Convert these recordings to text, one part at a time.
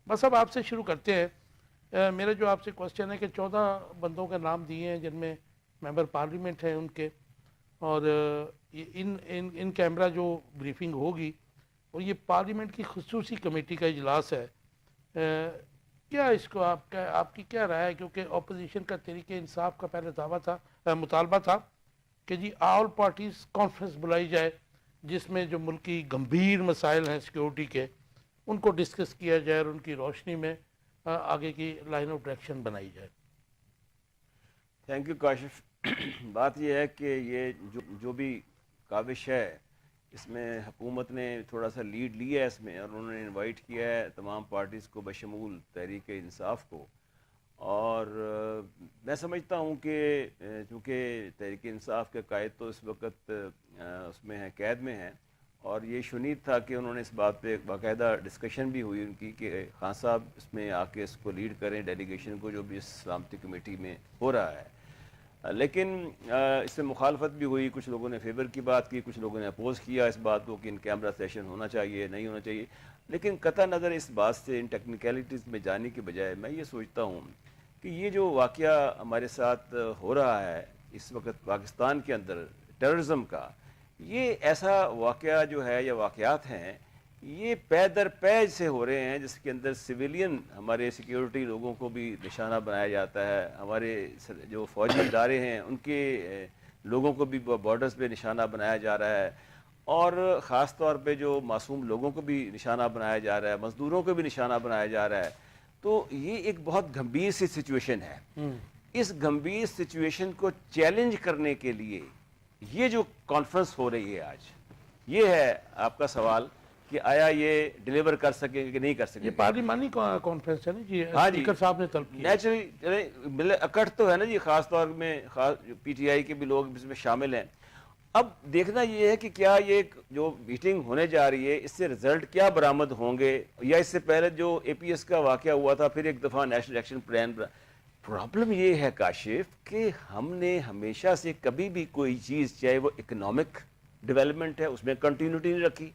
बस अब आपसे शुरू करते हैं। मेरा जो आपसे क्वेश्चन है कि 14 बंदों के नाम दिए हैं जिनमें मेंबर पार्लियामेंट हैं उनके, और इन इन इन कैमरा जो ब्रीफिंग होगी, और ये पार्लियामेंट की खुसूसी कमेटी का इजलास है, क्या इसको आपकी क्या राय है? क्योंकि अपोजिशन का तरीके इंसाफ का पहले दावा था, मुतालबा था कि जी ऑल पार्टीज कॉन्फ्रेंस बुलाई जाए जिसमें जो मुल्की गंभीर मसाइल हैं सिक्योरिटी के उनको डिस्कस किया जाए और उनकी रोशनी में आगे की लाइन ऑफ डायरेक्शन बनाई जाए। Thank you Kashif. बात यह है कि ये जो भी काविश है इसमें हुकूमत ने थोड़ा सा लीड लिया है इसमें, और उन्होंने इनवाइट किया है तमाम पार्टीज़ को बशमूल तहरीक इंसाफ को। और मैं समझता हूँ कि चूँकि तहरीक इंसाफ के कायद तो इस वक्त उसमें हैं, कैद में हैं, और ये शुनीद था कि उन्होंने इस बात पे बाकायदा डिस्कशन भी हुई उनकी कि खान साहब इसमें आके इसको लीड करें डेलीगेशन को जो भी इस सलामती कमेटी में हो रहा है। लेकिन इसमें मुखालफत भी हुई, कुछ लोगों ने फेवर की बात की, कुछ लोगों ने अपोज़ किया इस बात को कि इन कैमरा सेशन होना चाहिए नहीं होना चाहिए। लेकिन कतई नज़र इस बात से, इन टेक्निकलिटीज़ में जाने के बजाय मैं ये सोचता हूँ कि ये जो वाक़या हमारे साथ हो रहा है इस वक्त पाकिस्तान के अंदर टेररिज्म का, ये ऐसा वाक़या जो है या वाक़यात हैं ये पै दर पै से हो रहे हैं जिसके अंदर सिविलियन हमारे सिक्योरिटी लोगों को भी निशाना बनाया जाता है, हमारे जो फ़ौजी इदारे हैं उनके लोगों को भी बॉर्डर्स पे निशाना बनाया जा रहा है, और ख़ास तौर पे जो मासूम लोगों को भी निशाना बनाया जा रहा है, मज़दूरों को भी निशाना बनाया जा रहा है। तो ये एक बहुत गंभीर सी सिचुएशन है। इस गंभीर सिचुएशन को चैलेंज करने के लिए ये जो कॉन्फ्रेंस हो रही है आज, ये है आपका सवाल कि आया ये डिलीवर कर सकेंगे कि नहीं कर सकेंगे। ये पार्लिमानी कॉन्फ्रेंस है ना जी? हाँ जी, स्पीकर साहब ने तलब किया। नेचुरली अकड़ तो है ना जी, खास तौर में पीटीआई के भी लोग इसमें शामिल हैं। अब देखना ये है कि क्या ये जो मीटिंग होने जा रही है इससे रिजल्ट क्या बरामद होंगे, या इससे पहले जो एपीएस का वाकया हुआ था फिर एक दफ़ा नेशनल एक्शन प्लान। प्रॉब्लम ये है काशिफ कि हमने हमेशा से कभी भी कोई चीज़, चाहे वो इकोनॉमिक डेवलपमेंट है, उसमें कंटिन्यूटी नहीं रखी,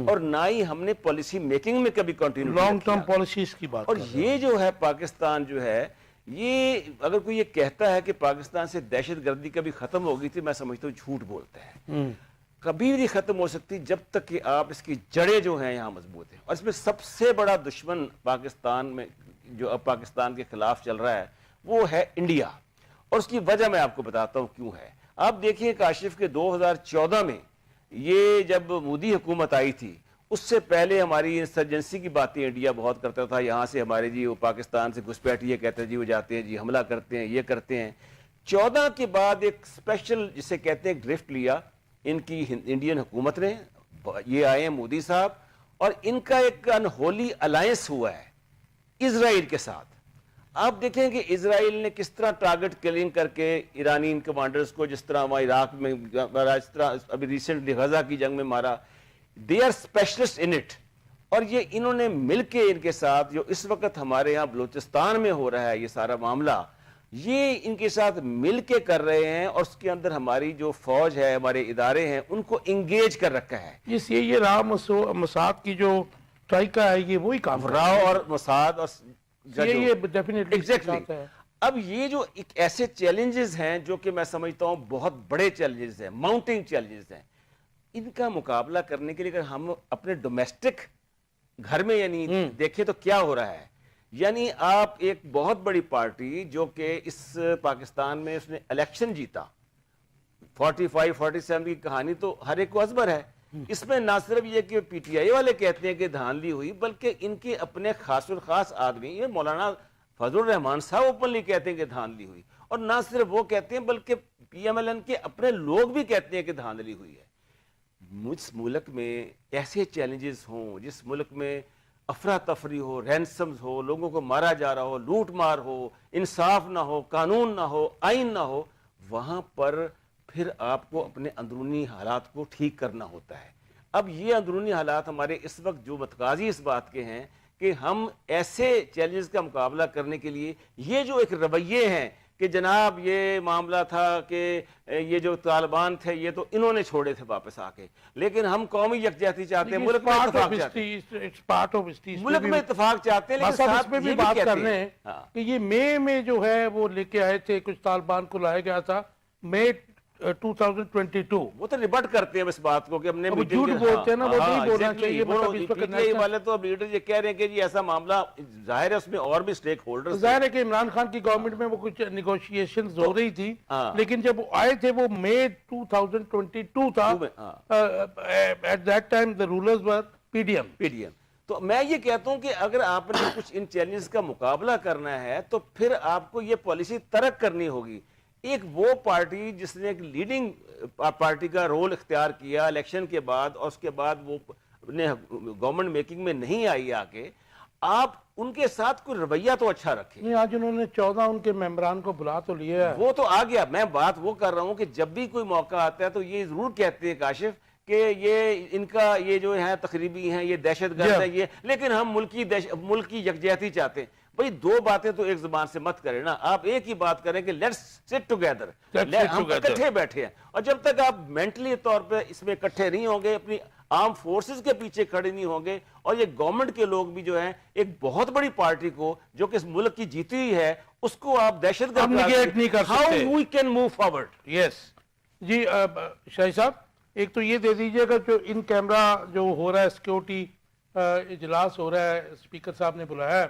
और ना ही हमने पॉलिसी मेकिंग में कभी कंटिन्यूटी, लॉन्ग टर्म पॉलिसीज की बात। और ये जो है पाकिस्तान जो है, ये अगर कोई ये कहता है कि पाकिस्तान से दहशतगर्दी कभी खत्म हो गई थी, मैं समझता हूँ झूठ बोलता है। कभी भी खत्म हो सकती जब तक कि आप इसकी जड़ें जो हैं यहाँ मजबूत हैं। और इसमें सबसे बड़ा दुश्मन पाकिस्तान में जो अब पाकिस्तान के खिलाफ चल रहा है वो है इंडिया, और उसकी वजह मैं आपको बताता हूँ क्यों है। आप देखिए काशिफ के 2014 में ये जब मोदी हुकूमत आई थी, उससे पहले हमारी इंसर्जेंसी की बातें इंडिया बहुत करता था। यहाँ से हमारे जी वो पाकिस्तान से घुसपैठ ये कहते हैं जी, वो जाते हैं जी हमला करते हैं, ये करते हैं। 14 के बाद एक स्पेशल जिसे कहते हैं ड्रिफ्ट लिया इनकी इंडियन हुकूमत ने, ये आए हैं मोदी साहब, और इनका एक अनहोली अलायंस हुआ है इजराइल के साथ। आप देखें कि इजराइल ने किस तरह टारगेट किलिंग करके ईरानी कमांडर्स को, जिस तरह वहाँ इराक में मारा, इस तरह अभी रिसेंटली गजा की जंग में मारा। They are specialist in it. और ये इन्होंने मिलके इनके साथ जो इस वक्त हमारे यहाँ बलूचिस्तान में हो रहा है ये सारा मामला, ये इनके साथ मिलके कर रहे हैं, और उसके अंदर हमारी जो फौज है, हमारे इदारे हैं, उनको इंगेज कर रखा है। ये राव मोसाद की जो ट्राइका है ये वही काम, राव और मोसाद और ये डेफिनेटली एग्जैक्टली। अब ये जो एक ऐसे चैलेंजेस हैं जो कि मैं समझता हूँ बहुत बड़े चैलेंजेस हैं, माउंटिंग चैलेंजेस हैं, इनका मुकाबला करने के लिए अगर हम अपने डोमेस्टिक घर में यानी देखें तो क्या हो रहा है। यानी आप एक बहुत बड़ी पार्टी जो कि इस पाकिस्तान में उसने इलेक्शन जीता, 45-47 की कहानी तो हर एक को अजबर है। इसमें ना सिर्फ ये कि पीटीआई वाले कहते हैं कि धांधली हुई, बल्कि इनके अपने खास आदमी, ये मौलाना फजलुर रहमान साहब ओपनली कहते हैं कि धांधली हुई, और ना सिर्फ वो कहते हैं बल्कि पीएमएलएन के अपने लोग भी कहते हैं कि धांधली हुई है। जिस मुल्क में ऐसे चैलेंजेस हों, जिस मुल्क में अफरा तफरी हो, रैंसम्स हो, लोगों को मारा जा रहा हो, लूट मार हो, इंसाफ ना हो, कानून ना हो, आइन ना हो, वहाँ पर फिर आपको अपने अंदरूनी हालात को ठीक करना होता है। अब ये अंदरूनी हालात हमारे इस वक्त जो मतकाजी इस बात के हैं कि हम ऐसे चैलेंजेस का मुकाबला करने के लिए ये जो एक रवैये हैं کہ جناب یہ معاملہ تھا کہ یہ جو طالبان تھے یہ تو انہوں نے چھوڑے تھے واپس آ کے، لیکن ہم قومی یکجہتی چاہتے ہیں، ملک میں اتفاق چاہتے ہیں، ملک میں اتفاق چاہتے ہیں، لیکن ساتھ میں بھی یہ بات کہتے کر رہے ہیں کہ یہ مئی میں جو ہے وہ لے کے آئے تھے، کچھ طالبان کو لایا گیا تھا مئی 2022. وہ تو ریبٹ کرتے ہیں اس بات کو کہ ہم نے جھوٹ بولتے ہیں نا، وہ نہیں بولنا چاہیے. PTI والے تو اب لیڈر یہ کہہ رہے ہیں کہ جی ایسا معاملہ ظاہر ہے، اس میں اور بھی سٹیک ہولڈرز ظاہر ہے کہ عمران خان کی گورنمنٹ میں وہ کچھ نیگوشیشنز ہو رہی تھی، لیکن جب وہ آئے تھے وہ مئی 2022 تھا. At that time the rulers were PDM. تو میں یہ کہتا ہوں کہ اگر آپ نے کچھ ان چیلنجز کا مقابلہ کرنا ہے تو پھر آپ کو یہ پالیسی ترک کرنی ہوگی. ایک وہ پارٹی جس نے ایک لیڈنگ پارٹی کا رول اختیار کیا الیکشن کے بعد، اور اس کے بعد وہ گورنمنٹ میکنگ میں نہیں آئی آگے، آپ ان کے ساتھ کوئی رویہ تو اچھا رکھیں. نہیں، آج انہوں نے 14 ان کے ممبران کو بلا تو لیا ہے. وہ تو آ گیا. میں بات وہ کر رہا ہوں کہ جب بھی کوئی موقع آتا ہے تو یہ ضرور کہتے ہیں کاشف کہ یہ ان کا یہ جو ہے تقریبی ہیں، یہ دہشت گرد ہے، یہ، لیکن ہم ملکی یکجہتی چاہتے ہیں. بھئی دو باتیں تو ایک زبان سے مت کریں نا، آپ ایک ہی بات کریں کہ لیٹس سٹ ٹوگیدر، ہم اکٹھے بیٹھے ہیں. اور جب تک آپ مینٹلی طور پہ اس میں اکٹھے نہیں ہوں گے، اپنی آرم فورسز کے پیچھے کھڑے نہیں ہوں گے، اور یہ گورنمنٹ کے لوگ بھی جو ہیں ایک بہت بڑی پارٹی کو جو کہ اس ملک کی جیتی ہوئی ہے اس کو آپ دہشت گرد نہیں کر سکتے. How we can move forward. یس جی شاہی صاحب، ایک تو یہ دے دیجئے گا جو ان کیمرہ جو ہو رہا ہے سیکیورٹی اجلاس ہو رہا ہے، اسپیکر صاحب نے بلایا ہے،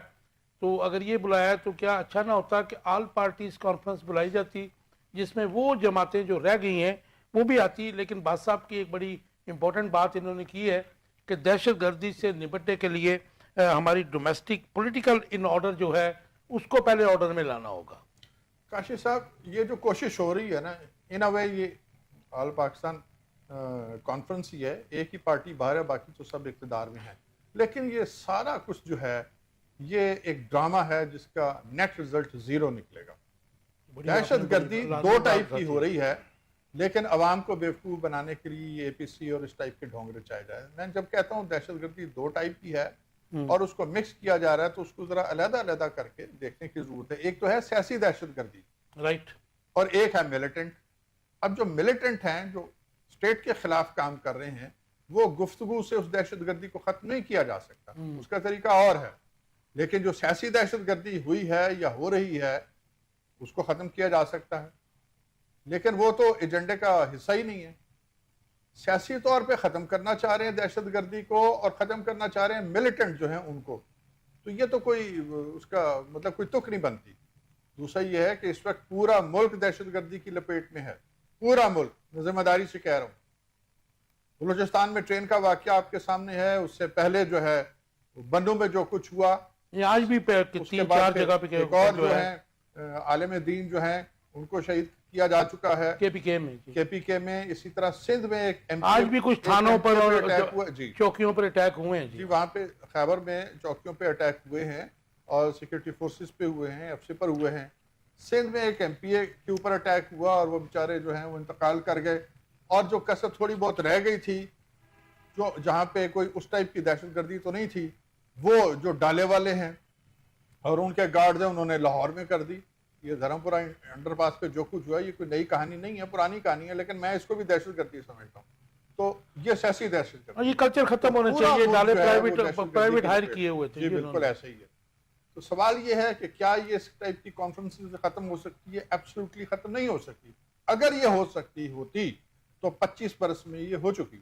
تو اگر یہ بلایا ہے تو کیا اچھا نہ ہوتا کہ آل پارٹیز کانفرنس بلائی جاتی جس میں وہ جماعتیں جو رہ گئی ہیں وہ بھی آتی. لیکن باز صاحب کی ایک بڑی امپورٹنٹ بات انہوں نے کی ہے کہ دہشت گردی سے نپٹنے کے لیے ہماری ڈومیسٹک پولیٹیکل ان آرڈر جو ہے اس کو پہلے آرڈر میں لانا ہوگا. کاشف صاحب، یہ جو کوشش ہو رہی ہے نا، ان اے وے یہ آل پاکستان کانفرنس ہی ہے، ایک ہی پارٹی باہر ہے، باقی تو سب اقتدار میں ہیں، لیکن یہ سارا کچھ جو ہے یہ ایک ڈرامہ ہے جس کا نیٹ رزلٹ زیرو نکلے گا. دہشت گردی دو ٹائپ کی ہو رہی ہے، لیکن عوام کو بیوقوف بنانے کے لیے یہ APC اور اس ٹائپ کے ڈھونگ رچائے جائے. میں جب کہتا ہوں دہشت گردی دو ٹائپ کی ہے اور اس کو مکس کیا جا رہا ہے تو اس کو ذرا علیحدہ علیحدہ کر کے دیکھنے کی ضرورت ہے. ایک تو ہے سیاسی دہشت گردی، رائٹ، اور ایک ہے ملیٹنٹ. اب جو ملیٹنٹ ہیں، جو اسٹیٹ کے خلاف کام کر رہے ہیں، وہ گفتگو سے اس دہشت گردی کو ختم نہیں کیا جا سکتا، اس کا طریقہ اور ہے. لیکن جو سیاسی دہشت گردی ہوئی ہے یا ہو رہی ہے اس کو ختم کیا جا سکتا ہے، لیکن وہ تو ایجنڈے کا حصہ ہی نہیں ہے. سیاسی طور پہ ختم کرنا چاہ رہے ہیں دہشت گردی کو اور ختم کرنا چاہ رہے ہیں ملیٹنٹ جو ہیں ان کو، تو یہ تو کوئی اس کا مطلب کوئی تک نہیں بنتی. دوسرا یہ ہے کہ اس وقت پورا ملک دہشت گردی کی لپیٹ میں ہے، پورا ملک. میں ذمہ داری سے کہہ رہا ہوں، بلوچستان میں ٹرین کا واقعہ آپ کے سامنے ہے، اس سے پہلے جو ہے بنوں میں جو کچھ ہوا، آج بھی تین چار جگہ پہ ایک اور جو ہیں عالم دین جو ہیں ان کو شہید کیا جا چکا ہے KPK میں. اسی طرح سندھ میں ایک آج بھی کچھ تھانوں پر اور چوکیوں پر اٹیک ہوئے ہیں. جی وہاں پہ خیبر میں چوکیوں پہ اٹیک ہوئے ہیں اور سیکورٹی فورسز پہ ہوئے ہیں، FC پر ہوئے ہیں. سندھ میں ایک MPA کے اوپر اٹیک ہوا اور وہ بیچارے جو ہیں وہ انتقال کر گئے. اور جو کثر تھوڑی بہت رہ گئی تھی جو جہاں پہ کوئی اس ٹائپ کی دہشت گردی تو نہیں تھی، وہ جو ڈالے والے ہیں اور ان کے گارڈز ہیں انہوں نے لاہور میں کر دی. یہ دھرمپورہ انڈر پاس پہ جو کچھ ہوا یہ کوئی نئی کہانی نہیں ہے، پرانی کہانی ہے، لیکن میں اس کو بھی دہشت گردی سمجھتا ہوں. تو یہ سیاسی دہشت گردی، یہ کلچر ختم ہونا چاہیے. ڈالے پرائیویٹ ہائر کیے ہوئے تھے. جی بالکل ایسا ہی ہے. تو سوال یہ ہے کہ کیا یہ اس ٹائپ کی کانفرنسز ختم ہو سکتی ہے؟ ایبسلیوٹلی ختم نہیں ہو سکتی. اگر یہ ہو سکتی ہوتی تو 25 برس میں یہ ہو چکی.